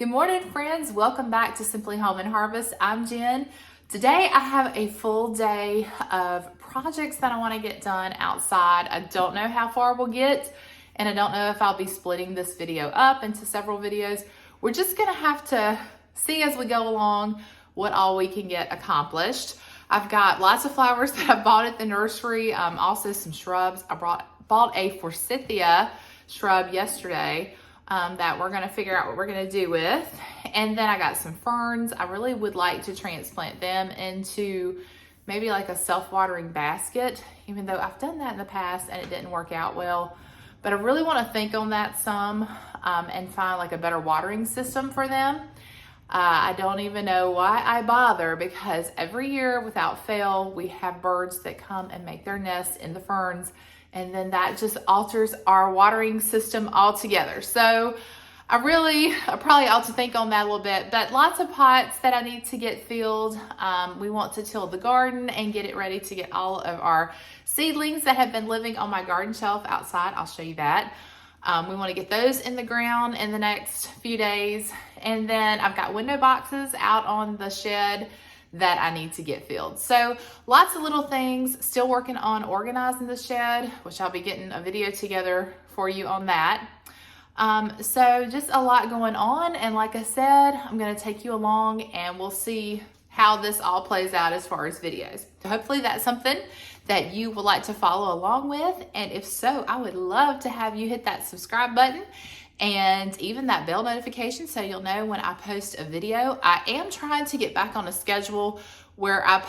Good morning, friends. Welcome back to Simply Home and Harvest. I'm Jen. Today I have a full day of projects that I want to get done outside. I don't know how far we'll get, and I don't know if I'll be splitting this video up into several videos. We're just going to have to see as we go along what all we can get accomplished. I've got lots of flowers that I bought at the nursery, also some shrubs. I bought a forsythia shrub yesterday that we're going to figure out what we're going to do with. And then I got some ferns. I really would like to transplant them into maybe like a self-watering basket, even though I've done that in the past and it didn't work out well. But I really want to think on that some and find like a better watering system for them. I don't even know why I bother, because every year without fail, we have birds that come and make their nests in the ferns, and then that just alters our watering system altogether. So I probably ought to think on that a little bit, but lots of pots that I need to get filled. We want to till the garden and get it ready to get all of our seedlings that have been living on my garden shelf outside. I'll show you that. We want to get those in the ground in the next few days. And then I've got window boxes out on the shed that I need to get filled. So lots of little things, still working on organizing the shed, which I'll be getting a video together for you on that. So just a lot going on. And like I said, I'm going to take you along and we'll see how this all plays out as far as videos. So hopefully that's something that you would like to follow along with. And if so, I would love to have you hit that subscribe button and even that bell notification so you'll know when I post a video. I am trying to get back on a schedule where I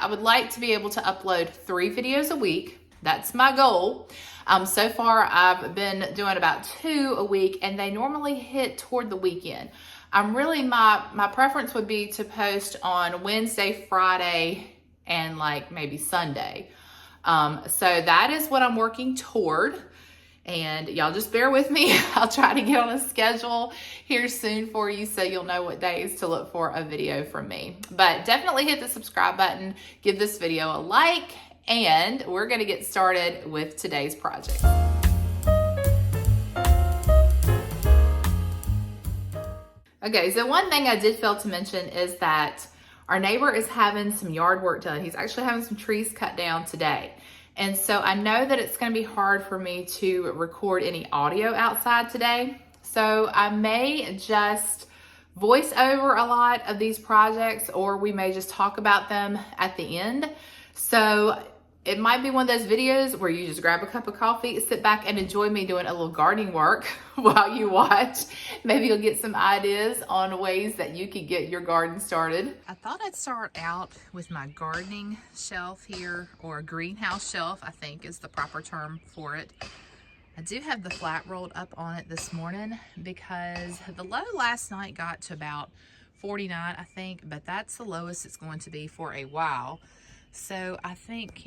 would like to be able to upload 3 videos a week. That's my goal. So far I've been doing about 2 a week, and they normally hit toward the weekend. My preference would be to post on Wednesday, Friday, and like maybe Sunday. So that is what I'm working toward. And y'all just bear with me. I'll try to get on a schedule here soon for you so you'll know what days to look for a video from me. But definitely hit the subscribe button, give this video a like, and we're gonna get started with today's project. Okay, so one thing I did fail to mention is that our neighbor is having some yard work done. He's actually having some trees cut down today. And so I know that it's going to be hard for me to record any audio outside today. So I may just voice over a lot of these projects, or we may just talk about them at the end. So it might be one of those videos where you just grab a cup of coffee, sit back and enjoy me doing a little gardening work while you watch. Maybe you'll get some ideas on ways that you could get your garden started. I thought I'd start out with my gardening shelf here, or greenhouse shelf, I think is the proper term for it. I do have the flat rolled up on it this morning because the low last night got to about 49, I think, but that's the lowest it's going to be for a while. So I think,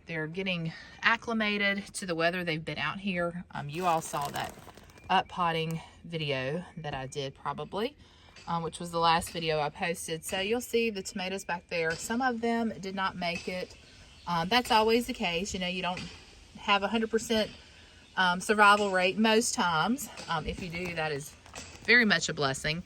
they're getting acclimated to the weather. They've been out here. You all saw that up potting video that I did probably, which was the last video I posted. So you'll see the tomatoes back there. Some of them did not make it. That's always the case. You don't have 100% survival rate most times. If you do, that is very much a blessing.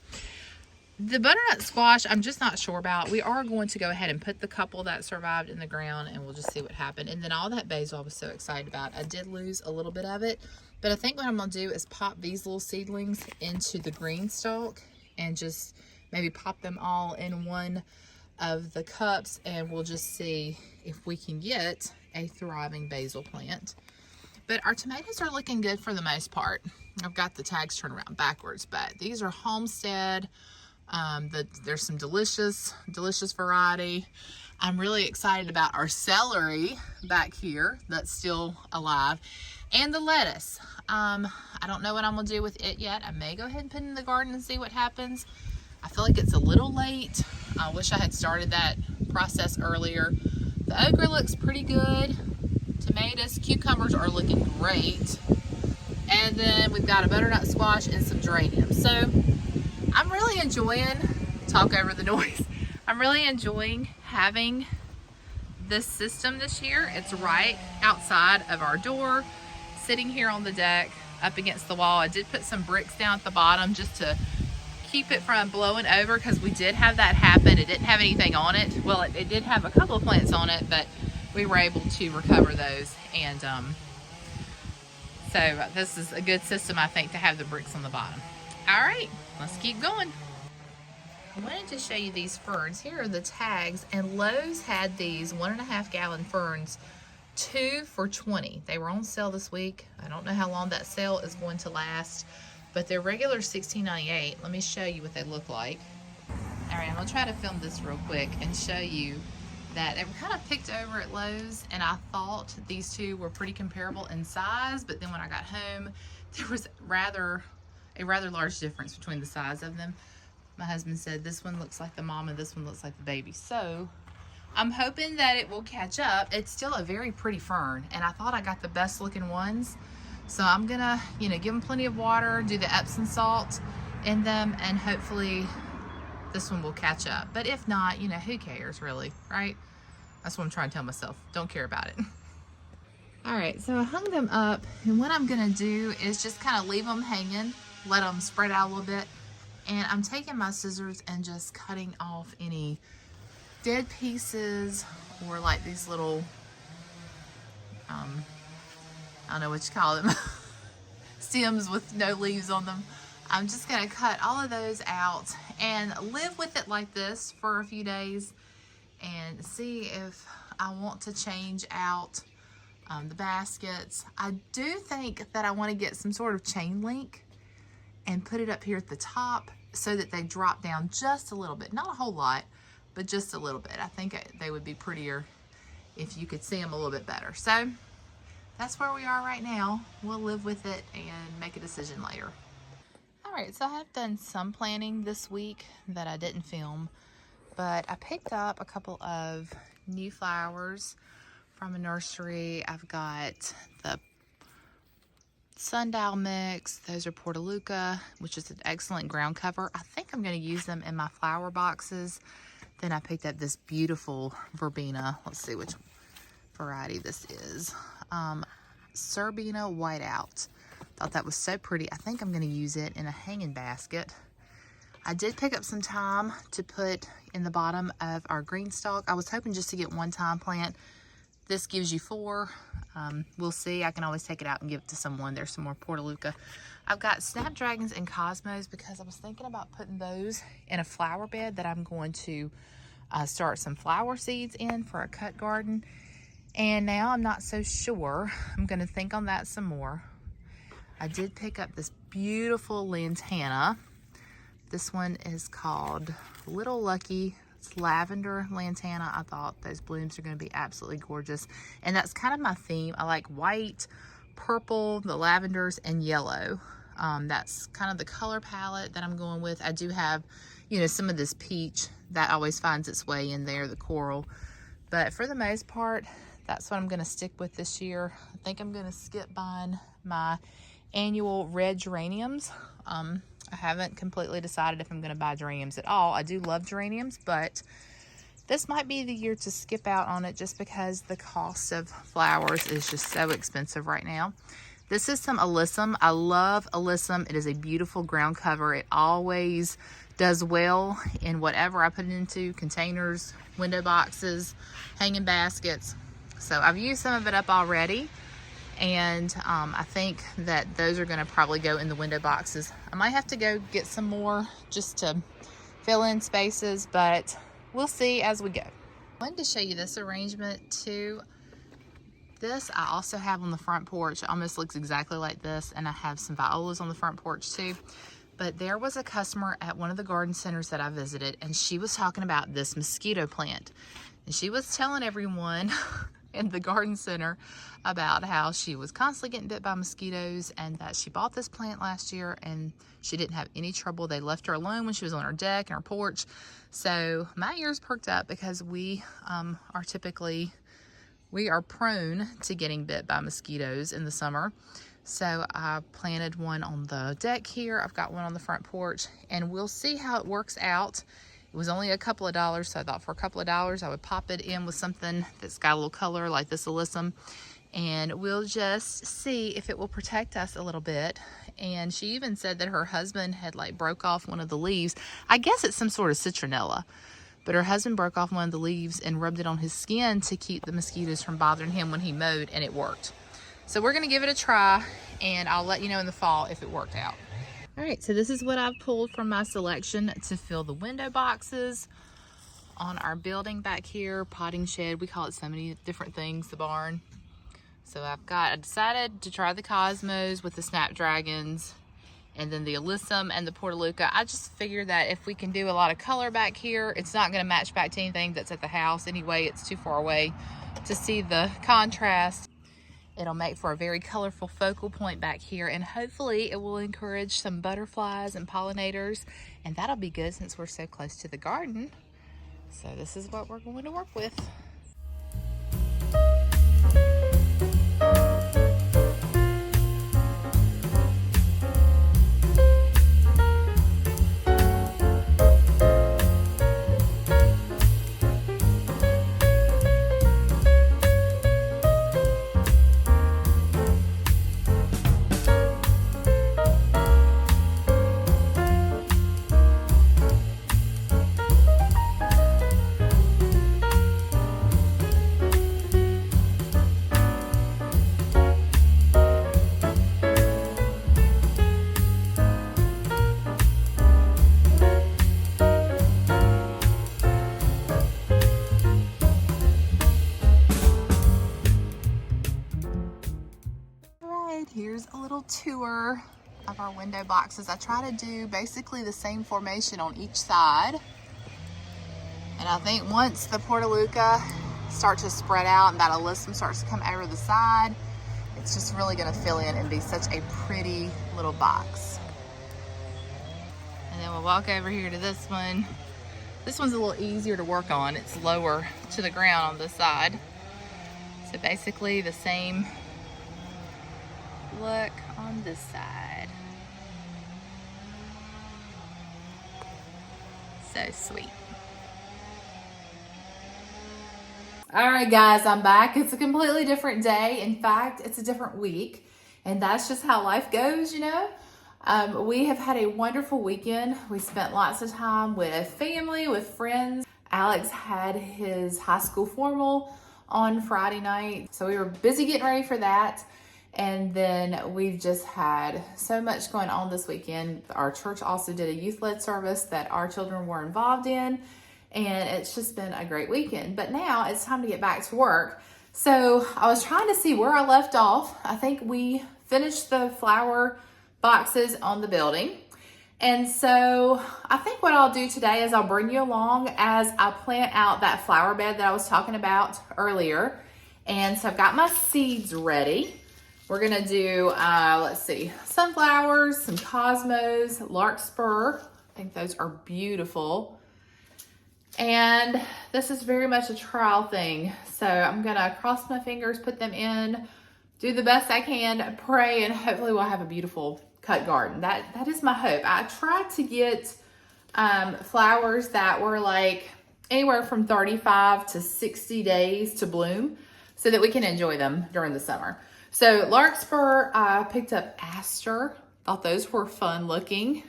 The butternut squash, I'm just not sure about. We are going to go ahead and put the couple that survived in the ground, and we'll just see what happened. And then all that basil I was so excited about. I did lose a little bit of it, but I think what I'm going to do is pop these little seedlings into the green stalk and just maybe pop them all in one of the cups, and we'll just see if we can get a thriving basil plant. But our tomatoes are looking good for the most part. I've got the tags turned around backwards, but these are Homestead. There's some delicious variety. I'm really excited about our celery back here that's still alive, and the lettuce. I don't know what I'm gonna do with it yet. I may go ahead and put it in the garden and see what happens. I feel like it's a little late. I wish I had started that process earlier. The okra looks pretty good. Tomatoes, cucumbers are looking great. And then we've got a butternut squash and some geraniums. So I'm really enjoying, talk over the noise, I'm really enjoying having this system this year. It's right outside of our door, sitting here on the deck up against the wall. I did put some bricks down at the bottom just to keep it from blowing over, because we did have that happen. It didn't have anything on it. Well, it did have a couple of plants on it, but we were able to recover those. And so this is a good system, I think, to have the bricks on the bottom. All right, let's keep going. I wanted to show you these ferns. Here are the tags, and Lowe's had these 1.5 gallon ferns 2 for $20. They were on sale this week. I don't know how long that sale is going to last, but they're regular $16.98. Let me show you what they look like. All right, I'm gonna try to film this real quick and show you that they were kind of picked over at Lowe's, and I thought these two were pretty comparable in size, but then when I got home, there was a rather large difference between the size of them. My husband said this one looks like the mom and this one looks like the baby. So I'm hoping that it will catch up. It's still a very pretty fern, and I thought I got the best looking ones. So I'm gonna, give them plenty of water, do the Epsom salt in them, and hopefully this one will catch up. But if not, who cares really, right? That's what I'm trying to tell myself. Don't care about it. All right, so I hung them up, and what I'm gonna do is just kind of leave them hanging, let them spread out a little bit. And I'm taking my scissors and just cutting off any dead pieces, or like these little, I don't know what you call them, stems with no leaves on them. I'm just gonna cut all of those out and live with it like this for a few days and see if I want to change out the baskets. I do think that I want to get some sort of chain link and put it up here at the top so that they drop down just a little bit. Not a whole lot, but just a little bit. I think they would be prettier if you could see them a little bit better. So that's where we are right now. We'll live with it and make a decision later. All right, so I have done some planting this week that I didn't film, but I picked up a couple of new flowers from a nursery. I've got the sundial mix. Those are Portaluca, which is an excellent ground cover. I think I'm going to use them in my flower boxes. Then I picked up this beautiful verbena. Let's see which variety this is. Serbina Whiteout. Thought that was so pretty. I think I'm going to use it in a hanging basket. I did pick up some thyme to put in the bottom of our green stalk. I was hoping just to get one thyme plant. This gives you 4. We'll see. I can always take it out and give it to someone. There's some more Portaluca. I've got snapdragons and cosmos because I was thinking about putting those in a flower bed that I'm going to start some flower seeds in for a cut garden. And now I'm not so sure. I'm going to think on that some more. I did pick up this beautiful lantana. This one is called Little Lucky. It's lavender lantana. I thought those blooms are going to be absolutely gorgeous. And that's kind of my theme. I like white, purple, the lavenders, and yellow. That's kind of the color palette that I'm going with. I do have, some of this peach that always finds its way in there, the coral. But for the most part, that's what I'm going to stick with this year. I think I'm going to skip buying my annual red geraniums. I haven't completely decided if I'm going to buy geraniums at all. I do love geraniums, but this might be the year to skip out on it just because the cost of flowers is just so expensive right now. This is some alyssum. I love alyssum. It is a beautiful ground cover. It always does well in whatever I put it into, containers, window boxes, hanging baskets. So I've used some of it up already. And I think that those are going to probably go in the window boxes. I might have to go get some more just to fill in spaces, but we'll see as we go. I wanted to show you this arrangement too. This I also have on the front porch. It almost looks exactly like this, and I have some violas on the front porch too. But there was a customer at one of the garden centers that I visited, and she was talking about this mosquito plant. And she was telling everyone in the garden center about how she was constantly getting bit by mosquitoes, and that she bought this plant last year and she didn't have any trouble. They left her alone when she was on her deck and her porch. So my ears perked up because we are prone to getting bit by mosquitoes in the summer. So I planted one on the deck here. I've got one on the front porch, and we'll see how it works out. It was only a couple of dollars, so I thought for a couple of dollars I would pop it in with something that's got a little color like this alyssum and we'll just see if it will protect us a little bit. And she even said that her husband had like broke off one of the leaves. I guess it's some sort of citronella, but her husband broke off one of the leaves and rubbed it on his skin to keep the mosquitoes from bothering him when he mowed, and it worked. So we're gonna give it a try, and I'll let you know in the fall if it worked out. All right, so this is what I've pulled from my selection to fill the window boxes on our building back here, potting shed. We call it so many different things, the barn. So I decided to try the Cosmos with the Snapdragons, and then the Alyssum and the Portaluca. I just figured that if we can do a lot of color back here, it's not gonna match back to anything that's at the house anyway. It's too far away to see the contrast. It'll make for a very colorful focal point back here, and hopefully it will encourage some butterflies and pollinators, and that'll be good since we're so close to the garden. So this is what we're going to work with. Here's a little tour of our window boxes. I try to do basically the same formation on each side. And I think once the Portaluca starts to spread out and that Alyssum starts to come over the side, it's just really gonna fill in and be such a pretty little box. And then we'll walk over here to this one. This one's a little easier to work on. It's lower to the ground on this side. So basically the same look on this side. So sweet. All right, guys, I'm back. It's a completely different day. In fact, it's a different week, and that's just how life goes, you know? We have had a wonderful weekend. We spent lots of time with family, with friends. Alex had his high school formal on Friday night, so we were busy getting ready for that. And then we've just had so much going on this weekend. Our church also did a youth-led service that our children were involved in, and it's just been a great weekend. But now it's time to get back to work. So I was trying to see where I left off. I think we finished the flower boxes on the building. And so I think what I'll do today is I'll bring you along as I plant out that flower bed that I was talking about earlier. And so I've got my seeds ready. We're gonna do, let's see, sunflowers, some cosmos, larkspur. I think those are beautiful. And this is very much a trial thing. So I'm gonna cross my fingers, put them in, do the best I can, pray, and hopefully we'll have a beautiful cut garden. That is my hope. I tried to get flowers that were like anywhere from 35 to 60 days to bloom so that we can enjoy them during the summer. So larkspur, I picked up aster. Thought those were fun looking.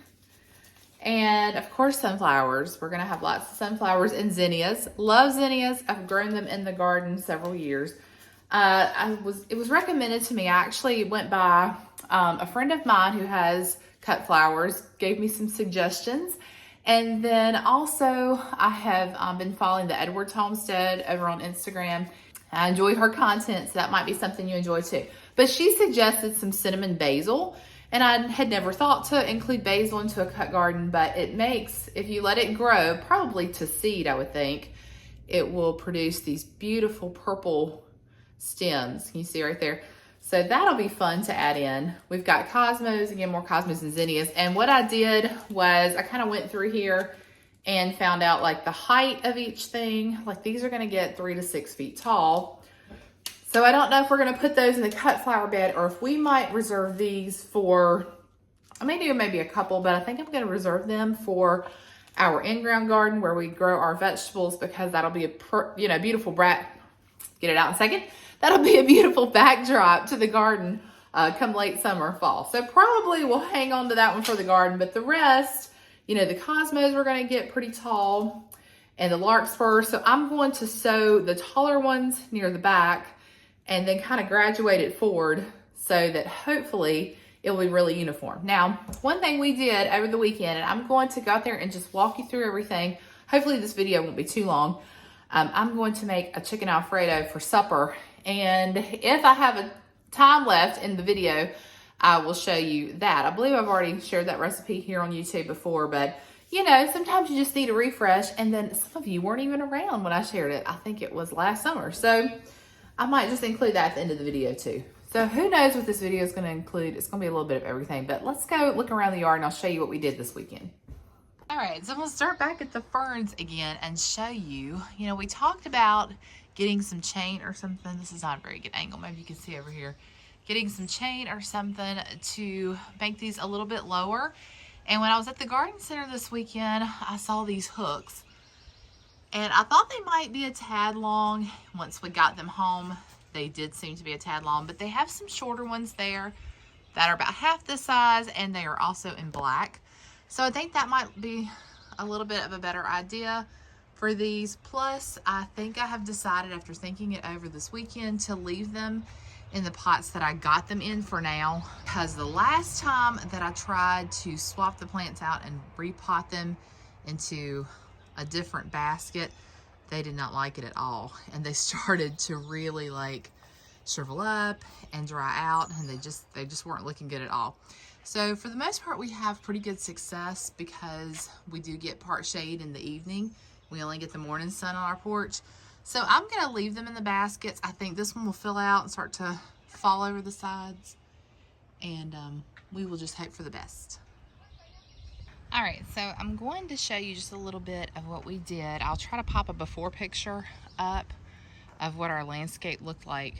And of course, sunflowers. We're gonna have lots of sunflowers and zinnias. Love zinnias. I've grown them in the garden several years. It was recommended to me. I actually went by a friend of mine who has cut flowers, gave me some suggestions. And then also I have been following the Edwards Homestead over on Instagram. I enjoy her content, so that might be something you enjoy too. But she suggested some cinnamon basil, and I had never thought to include basil into a cut garden, but it makes, if you let it grow, probably to seed, I would think, it will produce these beautiful purple stems. Can you see right there? So that'll be fun to add in. We've got cosmos, again, more cosmos and zinnias. And what I did was I kind of went through here and found out like the height of each thing. Like these are gonna get 3 to 6 feet tall. So I don't know if we're gonna put those in the cut flower bed or if we might reserve these for, I may do maybe a couple, but I think I'm gonna reserve them for our in-ground garden where we grow our vegetables, because that'll be a beautiful get it out in a second. That'll be a beautiful backdrop to the garden come late summer, fall. So probably we'll hang on to that one for the garden, but the rest, you know, the cosmos are gonna get pretty tall and the larkspur. So I'm going to sow the taller ones near the back and then kind of graduate it forward so that hopefully it will be really uniform. Now, one thing we did over the weekend, and I'm going to go out there and just walk you through everything. Hopefully this video won't be too long. I'm going to make a chicken Alfredo for supper. And if I have a time left in the video, I will show you that. I believe I've already shared that recipe here on YouTube before, but you know, sometimes you just need a refresh. And then some of you weren't even around when I shared it. I think it was last summer. So I might just include that at the end of the video too. So who knows what this video is going to include. It's going to be a little bit of everything, but let's go look around the yard and I'll show you what we did this weekend. All right, so we'll start back at the ferns again and show you, we talked about getting some chain or something. This is not a very good angle. Maybe you can see over here. Getting some chain or something to make these a little bit lower. And when I was at the garden center this weekend, I saw these hooks. And I thought they might be a tad long. Once we got them home, they did seem to be a tad long, but they have some shorter ones there that are about half this size, and they are also in black. So I think that might be a little bit of a better idea for these. Plus, I think I have decided after thinking it over this weekend to leave them in the pots that I got them in for now, because the last time that I tried to swap the plants out and repot them into a different basket, they did not like it at all, and they started to really like shrivel up and dry out, and they just weren't looking good at all. So for the most part, we have pretty good success because we do get part shade in the evening. We only get the morning sun on our porch. So I'm gonna leave them in the baskets. I think this one will fill out and start to fall over the sides, and we will just hope for the best. All right, so I'm going to show you just a little bit of what we did. I'll try to pop a before picture up of what our landscape looked like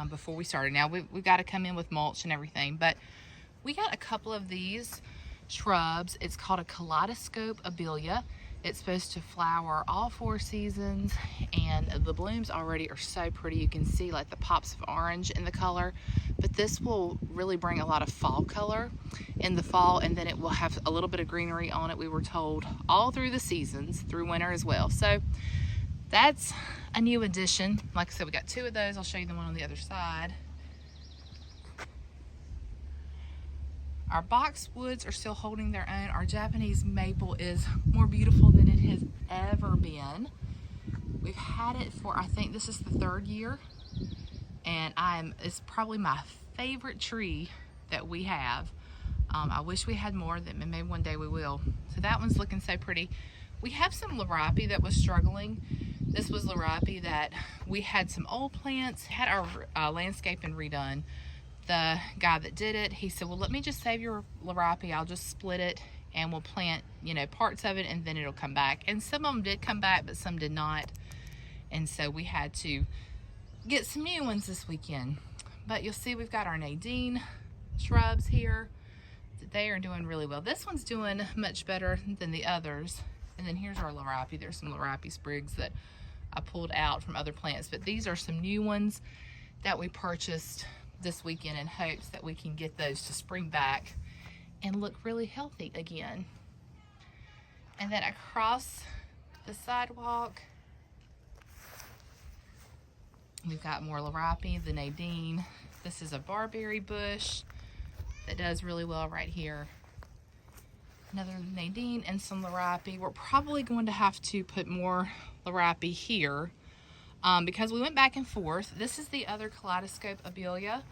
before we started. Now, we've got to come in with mulch and everything, but we got a couple of these shrubs. It's called a kaleidoscope abelia. It's supposed to flower all 4 seasons, and the blooms already are so pretty. You can see like the pops of orange in the color, but this will really bring a lot of fall color in the fall, and then it will have a little bit of greenery on it, we were told, all through the seasons, through winter as well. So that's a new addition. Like I said, we got 2 of those. I'll show you the one on the other side. Our boxwoods are still holding their own. Our Japanese maple is more beautiful than it has ever been. We've had it for, I think this is the 3rd year, and it's probably my favorite tree that we have. I wish we had more, that maybe one day we will. So that one's looking so pretty. We have some larapi that was struggling. This was larapi that we had some old plants, had our landscaping redone. The guy that did it, he said, well, let me just save your larapi. I'll just split it and we'll plant, parts of it, and then it'll come back. And some of them did come back, but some did not. And so we had to get some new ones this weekend. But you'll see we've got our Nadine shrubs here. They are doing really well. This one's doing much better than the others. And then here's our larapi. There's some larapi sprigs that I pulled out from other plants, but these are some new ones that we purchased this weekend in hopes that we can get those to spring back and look really healthy again. And then across the sidewalk, we've got more larapi, the Nadine. This is a barberry bush that does really well right here. Another Nadine and some larapi. We're probably going to have to put more larapi here because we went back and forth. This is the other kaleidoscope abelia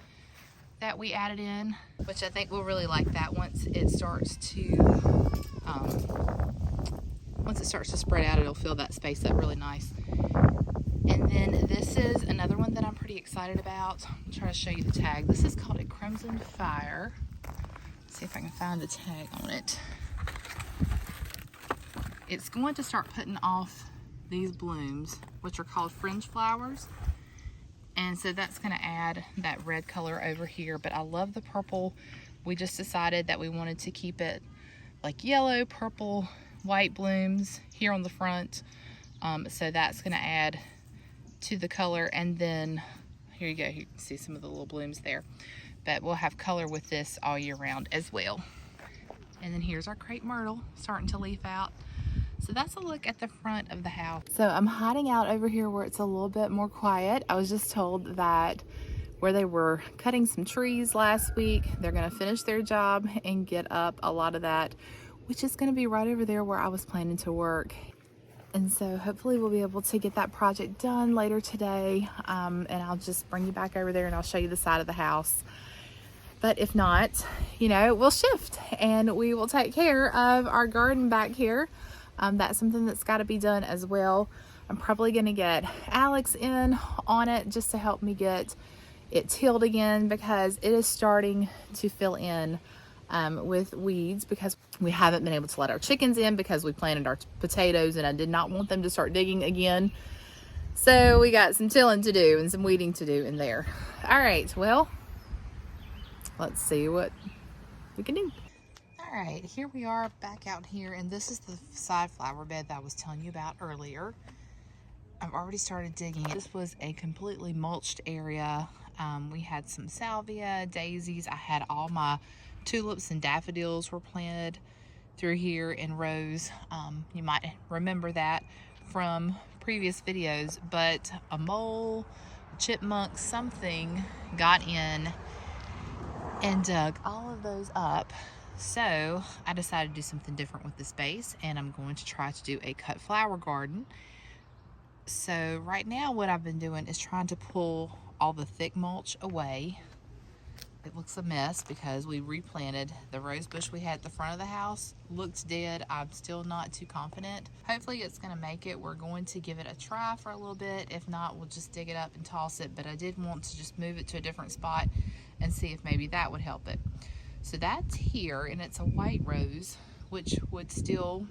that we added in, which I think we'll really like that once it starts to spread out. It'll fill that space up really nice. And then this is another one that I'm pretty excited about. I'll try to show you the tag. This is called a Crimson Fire. Let's see if I can find the tag on it. It's going to start putting off these blooms, which are called fringe flowers. And so that's going to add that red color over here. But I love the purple. We just decided that we wanted to keep it like yellow, purple, white blooms here on the front. So that's going to add to the color, and then here you go, you can see some of the little blooms there, but we'll have color with this all year round as well. And then here's our crepe myrtle starting to leaf out. So that's a look at the front of the house. So I'm hiding out over here where it's a little bit more quiet. I was just told that where they were cutting some trees last week, they're gonna finish their job and get up a lot of that, which is gonna be right over there where I was planning to work. And so hopefully we'll be able to get that project done later today. And I'll just bring you back over there and I'll show you the side of the house. But if not, you know, we'll shift and we will take care of our garden back here. That's something that's got to be done as well. I'm probably going to get Alex in on it just to help me get it tilled again, because it is starting to fill in with weeds, because we haven't been able to let our chickens in because we planted our potatoes and I did not want them to start digging again. So we got some tilling to do and some weeding to do in there. All right, well, let's see what we can do. All right, here we are back out here, and this is the side flower bed that I was telling you about earlier. I've already started digging it. This was a completely mulched area. We had some salvia, daisies. I had all my tulips and daffodils were planted through here in rows. You might remember that from previous videos, but a mole, a chipmunk, something got in and dug all of those up. So I decided to do something different with this space, and I'm going to try to do a cut flower garden. So right now what I've been doing is trying to pull all the thick mulch away. It looks a mess because we replanted the rose bush we had at the front of the house. Looks dead. I'm still not too confident. Hopefully it's going to make it. We're going to give it a try for a little bit. If not, we'll just dig it up and toss it. But I did want to just move it to a different spot and see if maybe that would help it. So that's here, and it's a white rose, which would still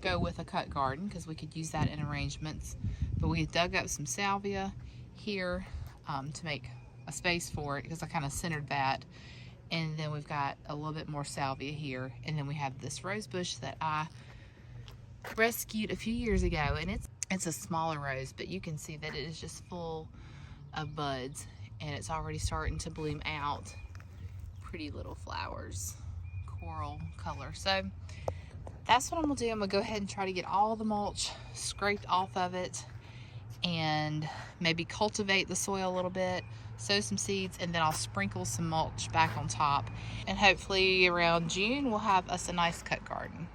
go with a cut garden because we could use that in arrangements. But we dug up some salvia here to make a space for it, because I kind of centered that. And then we've got a little bit more salvia here, and then we have this rose bush that I rescued a few years ago, and it's a smaller rose, but you can see that it is just full of buds, and it's already starting to bloom out pretty little flowers, coral color. So that's what I'm gonna do. I'm gonna go ahead and try to get all the mulch scraped off of it and maybe cultivate the soil a little bit, sow some seeds, and then I'll sprinkle some mulch back on top. And hopefully around June, we'll have us a nice cut garden.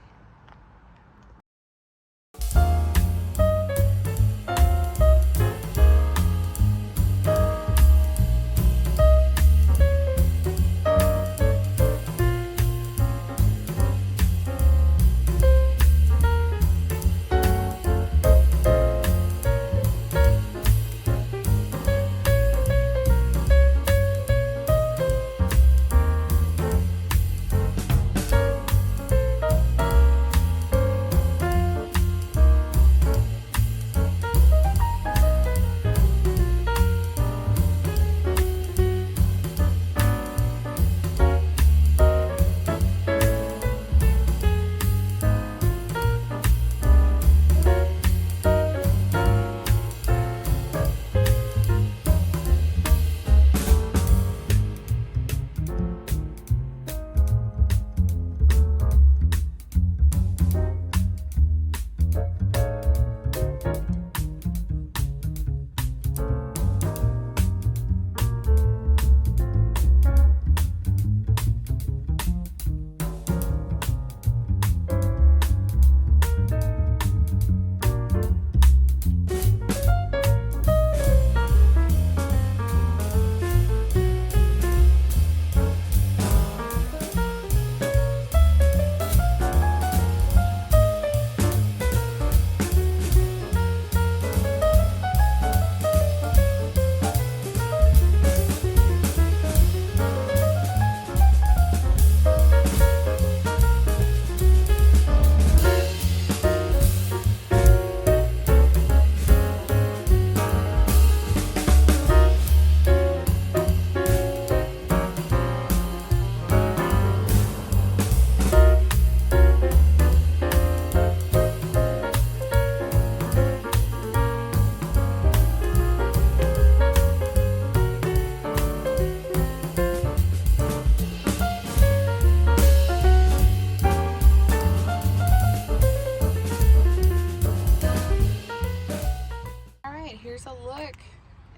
a look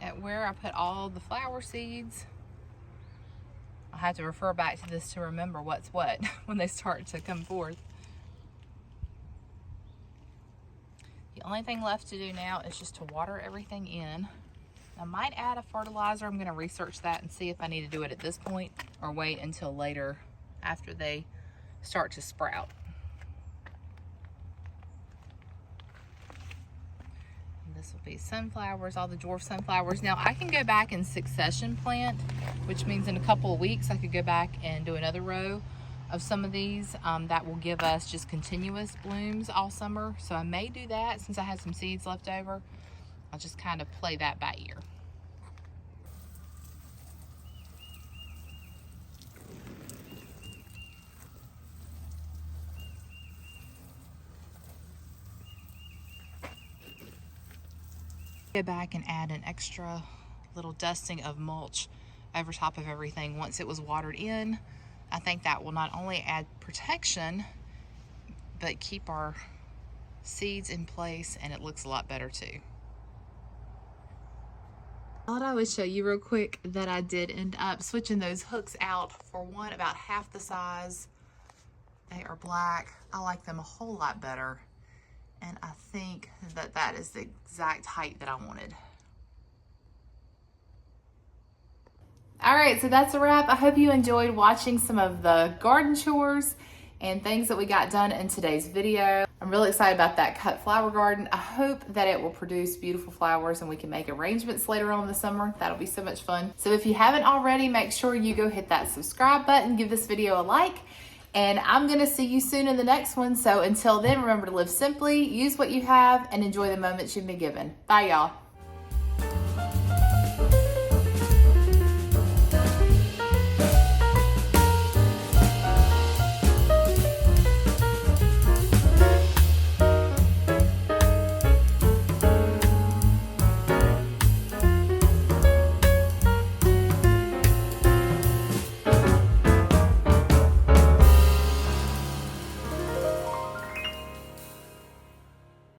at where I put all the flower seeds. I'll have to refer back to this to remember what's what when they start to come forth. The only thing left to do now is just to water everything in. I might add a fertilizer. I'm going to research that and see if I need to do it at this point or wait until later after they start to sprout. This will be sunflowers, all the dwarf sunflowers. Now I can go back and succession plant, which means in a couple of weeks I could go back and do another row of some of these. That will give us just continuous blooms all summer. So I may do that since I had some seeds left over. I'll just kind of play that by ear. Go back and add an extra little dusting of mulch over top of everything once it was watered in. I think that will not only add protection, but keep our seeds in place, and it looks a lot better too. I thought I would show you real quick that I did end up switching those hooks out for one about half the size. They are black. I like them a whole lot better. And I think that that is the exact height that I wanted. All right, so that's a wrap. I hope you enjoyed watching some of the garden chores and things that we got done in today's video. I'm really excited about that cut flower garden. I hope that it will produce beautiful flowers and we can make arrangements later on in the summer. That'll be so much fun. So if you haven't already, make sure you go hit that subscribe button, give this video a like, and I'm gonna see you soon in the next one. So until then, remember to live simply, use what you have, and enjoy the moments you've been given. Bye, y'all.